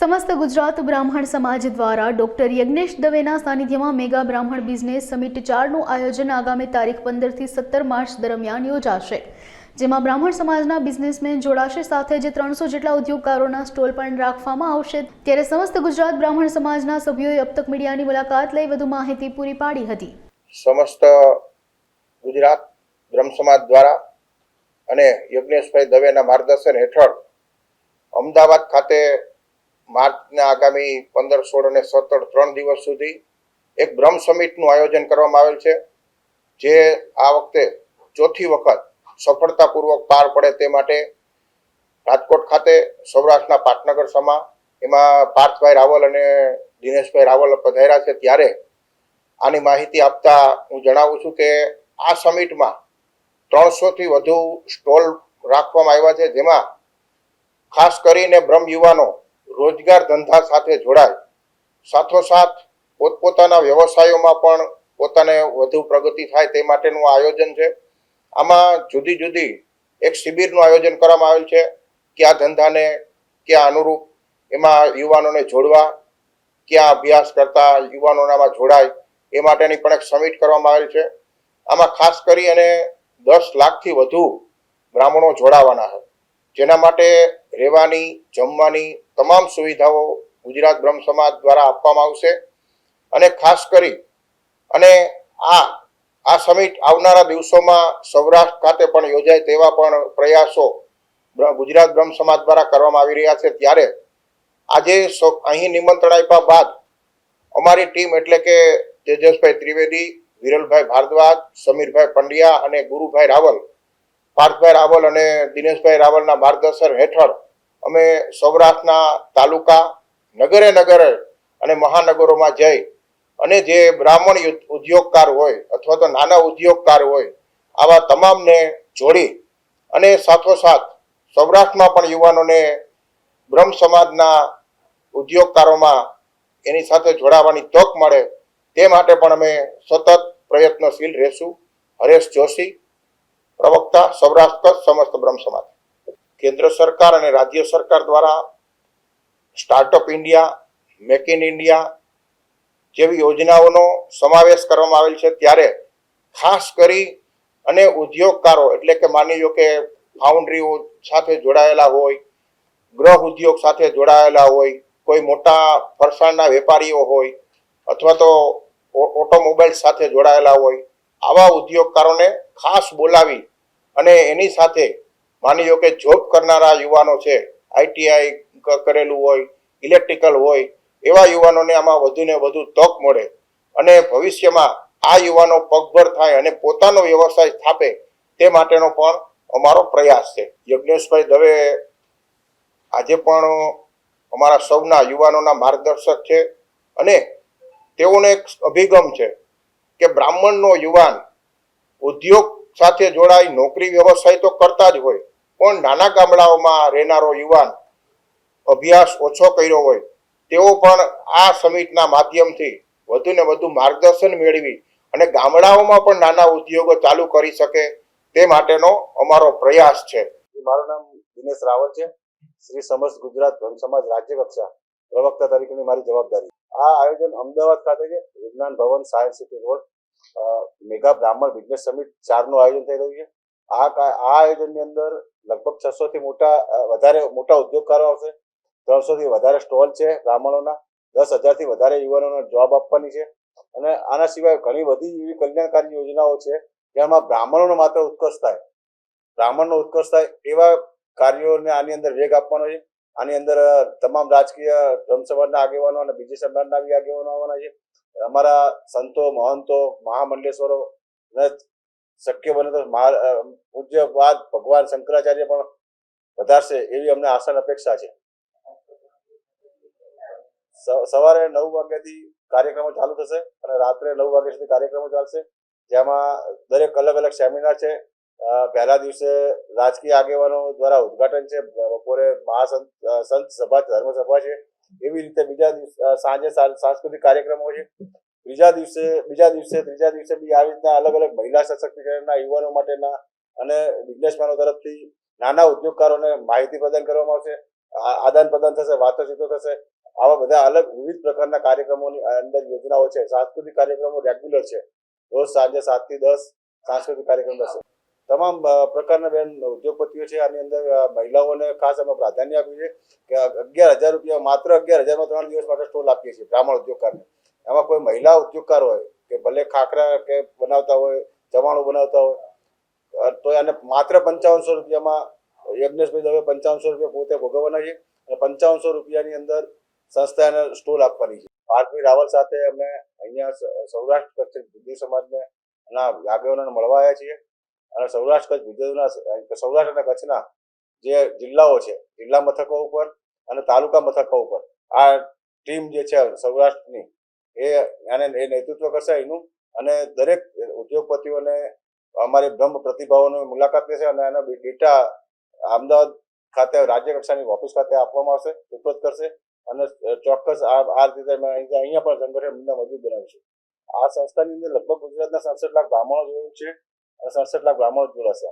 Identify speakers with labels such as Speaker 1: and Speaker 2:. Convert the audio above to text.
Speaker 1: समस्त गुजरात ब्राह्मण समाज द्वारा डॉक्टर यज्ञेश दवेना सानिध्यमां मेगा ब्राह्मण बिजनेस समिट 4નું આયોજન આગામી તારીખ 15 થી 17 માર્ચ દરમિયાન યોજાશે, જેમાં બ્રાહ્મણ સમાજના બિઝનેસમેન જોડાશે, સાથે જ 300 જેટલા ઉદ્યોગકારોના સ્ટોલ પણ રાખવામાં આવશે। ત્યારે સમસ્ત ગુજરાત બ્રાહ્મણ સમાજના સભ્યોએ अब तक મીડિયાની મુલાકાત લઈ વધુ માહિતી પૂરી પાડી હતી।
Speaker 2: समस्त गुजरात ब्रह्म समाज द्वारा અને યજ્ઞેશભાઈ દવેના માર્ગદર્શન હેઠળ અમદાવાદ ખાતે માર્ચના આગામી 15, 16 અને 17 3 દિવસ સુધી એક બ્રહ્મ સમિટનું આયોજન કરવામાં આવેલ છે, જે આ વખતે ચોથી વખત સફળતાપૂર્વક પાર પડે તે માટે રાજકોટ ખાતે સૌરાષ્ટ્રના પાટનગર સમા એમાં પાર્થભાઈ રાવલ અને દિનેશભાઈ રાવલ પધાર્યા છે। ત્યારે આની માહિતી આપતા હું જણાવું છું કે આ સમિટમાં 300 થી વધુ સ્ટોલ રાખવામાં આવ્યા છે, જેમાં ખાસ કરીને બ્રહ્મ યુવાનો રોજગાર ધંધા સાથે જોડાય, સાથોસાથ પોતપોતાના વ્યવસાયોમાં પણ પોતાને વધુ પ્રગતિ થાય તે માટેનું આયોજન છે। આમાં જુદી જુદી એક શિબિરનું આયોજન કરવામાં આવેલ છે કે આ ધંધાને ક્યાં અનુરૂપ એમાં યુવાનોને જોડવા, ક્યાં અભ્યાસ કરતા યુવાનોનામાં જોડાય એ માટેની પણ એક સમિટ કરવામાં આવેલ છે। આમાં ખાસ કરી અને 10 લાખથી વધુ બ્રાહ્મણો જોડાવાના છે, જેના માટે રહેવાની, જમવાની તમામ સુવિધાઓ ગુજરાત બ્રહ્મ સમાજ દ્વારા આપવામાં આવશે। અને ખાસ કરી અને આ સમિટ આવનારા દિવસોમાં સૌરાષ્ટ્ર ખાતે પણ યોજાય તેવા પણ પ્રયાસો ગુજરાત બ્રહ્મ સમાજ દ્વારા કરવામાં આવી રહ્યા છે। ત્યારે આજે અહીં નિમંત્રણ આપ્યા બાદ અમારી ટીમ એટલે કે તેજસભાઈ ત્રિવેદી, વિરલભાઈ ભારદ્વાજ, સમીરભાઈ પંડ્યા અને ગુરુભાઈ રાવલ, પાર્થભાઈ રાવલ અને દિનેશભાઈ રાવલના માર્ગદર્શન હેઠળ અમે સૌરાષ્ટ્રના તાલુકા, નગરે નગરે અને મહાનગરોમાં જઈ અને જે બ્રાહ્મણ ઉદ્યોગકાર હોય અથવા તો નાના ઉદ્યોગકાર હોય આવા તમામને જોડી અને સાથોસાથ સૌરાષ્ટ્રમાં પણ યુવાનોને બ્રહ્મ સમાજના ઉદ્યોગકારોમાં એની સાથે જોડાવાની તક મળે તે માટે પણ અમે સતત પ્રયત્નશીલ રહેશું। હરેશ જોશી, પ્રવક્તા, સૌરાષ્ટ્ર કચ્છ સમસ્ત બ્રહ્મ સમાજ। કેન્દ્ર સરકાર અને રાજ્ય સરકાર દ્વારા startup India, make in India જેવી યોજનાઓનો સમાવેશ કરવામાં આવેલ છે। ત્યારે ખાસ કરી અને ઉદ્યોગકારો એટલે કે માની લો કે ફાઉન્ડરીઓ સાથે જોડાયેલા હોય, ગૃહ ઉદ્યોગ સાથે જોડાયેલા હોય, કોઈ મોટા ફરસાણના વેપારીઓ હોય અથવા તો ઓટોમોબાઈલ સાથે જોડાયેલા હોય, આવા ઉદ્યોગકારોને ખાસ બોલાવી અને એની સાથે માની લો કે જોબ કરનારા યુવાનો છે, આઈટીઆઈ કરેલું હોય, ઇલેક્ટ્રિકલ હોય, એવા યુવાનોને આમાં વધુને વધુ તક મળે અને ભવિષ્યમાં આ યુવાનો પગભર થાય અને પોતાનો વ્યવસાય સ્થાપે તે માટેનો પણ અમારો પ્રયાસ છે। યજ્ઞેશભાઈ દવે આજે પણ અમારા સૌના યુવાનોના માર્ગદર્શક છે અને તેઓનો એક અભિગમ છે કે બ્રાહ્મણનો યુવાન ઉદ્યોગ સાથે જોડાઈ નોકરી વ્યવસાય તો કરતા જ હોય, પણ નાના ગામડાઓમાં રહેનારો યુવાન અભ્યાસ ઓછો કર્યો હોય તેઓ પણ આ સમિટના માધ્યમથી વધુને વધુ માર્ગદર્શન મેળવી અને ગામડાઓમાં પણ નાના ઉદ્યોગો ચાલુ કરી શકે તે માટેનો અમારો પ્રયાસ છે।
Speaker 3: મારું નામ દિનેશ રાવલ છે। શ્રી સમસ્ત ગુજરાત બ્રહ્મ સમાજ રાજ્ય કક્ષા પ્રવક્તા તરીકેની મારી જવાબદારી। આ આયોજન અમદાવાદ ખાતે છે, વિજ્ઞાન ભવન, સાયન્સ સિટી રોડ, મેગા બ્રાહ્મણ બિઝનેસ સમિટ 4નું આયોજન થઈ રહ્યું છે। આ આયોજનની અંદર લગભગ 600 થી વધારે મોટા ઉદ્યોગકારો આવશે, 300 થી વધારે સ્ટોલ છે બ્રાહ્મણોના, 10,000 થી વધારે યુવાનોને જોબ આપવાની છે અને આના સિવાય ઘણી બધી એવી કલ્યાણકારી યોજનાઓ છે જેમાં બ્રાહ્મણોનો માત્ર ઉત્કર્ષ થાય, બ્રાહ્મણનો ઉત્કર્ષ થાય એવા કાર્યોને આની અંદર વેગ આપવાનો છે। આની અંદર તમામ રાજકીય બ્રહ્મ સમાજના આગેવાનો અને બીજી સમાજના બી આગેવાનો આવવાના છે। અમારા સંતો, મહંતો, મહામંડલેશ્વરો અને શક્ય બને તો પૂજ્યપાદ ભગવાન શંકરાચાર્ય પણ વધારશે એવી અમને આશા અને અપેક્ષા છે। સવારે 9 વાગ્યાથી કાર્યક્રમો ચાલુ થશે અને રાત્રે 9 વાગ્યા સુધી કાર્યક્રમો ચાલશે, જેમાં દરેક અલગ અલગ સેમિનાર છે। પહેલા દિવસે રાજકીય આગેવાનો દ્વારા ઉદઘાટન છે, બપોરે સંત સભા, ધર્મ સભા છે, એવી રીતે બીજા દિવસે સાંજે સાંસ્કૃતિક કાર્યક્રમો છે। ત્રીજા દિવસે બી આવી રીતના અલગ અલગ મહિલા સશક્તિકરણના યુવાનો માટેના અને બિઝનેસમેનો તરફથી નાના ઉદ્યોગકારોને માહિતી પ્રદાન કરવામાં આવશે, આદાન પ્રદાન થશે, વાતચીતો થશે આવા બધા અલગ વિવિધ પ્રકારના કાર્યક્રમોની અંદર યોજનાઓ છે. સાંસ્કૃતિક કાર્યક્રમો રેગ્યુલર છે. રોજ સાંજે 7 થી 10 સાંસ્કૃતિક કાર્યક્રમ થશે. તમામ પ્રકારના બેન ઉદ્યોગપતિઓ છે. આની અંદર મહિલાઓને ખાસ અમે પ્રાધાન્ય આપ્યું છે કે 11,000 રૂપિયા, માત્ર 11,000માં 3 દિવસ માટે સ્ટોલ આપીએ છીએ બ્રાહ્મણ ઉદ્યોગકારને. એમાં કોઈ મહિલા ઉદ્યોગકાર હોય કે ભલે ખાખરા કે બનાવતા હોય, ચવાણું બનાવતા હોય, તો એને માત્ર 5500 રૂપિયામાં યજ્ઞેશભાઈ દવે 5500 રૂપિયા પોતે ભોગવવાના છે અને 5500 રૂપિયાની અંદર સંસ્થાને સ્ટોલ આપવાની છે. પાર્થભાઈ રાવલ સાથે અમે અહીંયા સૌરાષ્ટ્ર કચ્છ બુદ્ધિ સમાજને આગેવાનોને મળવા આવ્યા છીએ અને સૌરાષ્ટ્ર કચ્છ બુદ્ધિના સૌરાષ્ટ્ર અને કચ્છના જે જિલ્લાઓ છે, જિલ્લા મથકો ઉપર અને તાલુકા મથકો ઉપર આ ટીમ જે છે સૌરાષ્ટ્રની એ નેતૃત્વ કરશે એનું, અને દરેક ઉદ્યોગપતિઓને અમારી બ્રહ્મ પ્રતિભાઓની મુલાકાત લેશે અને એના ડેટા અમદાવાદ ખાતે રાજ્ય કક્ષાની ઓફિસ ખાતે આપવામાં આવશે, સુપ્રત કરશે અને ચોક્કસ આ રીતે અહીંયા પણ સંગઠન મજબૂત બનાવીશું. આ સંસ્થાની અંદર લગભગ ગુજરાતના 67 લાખ બ્રાહ્મણો જોડાય છે અને 67 લાખ બ્રાહ્મણો જોડાશે.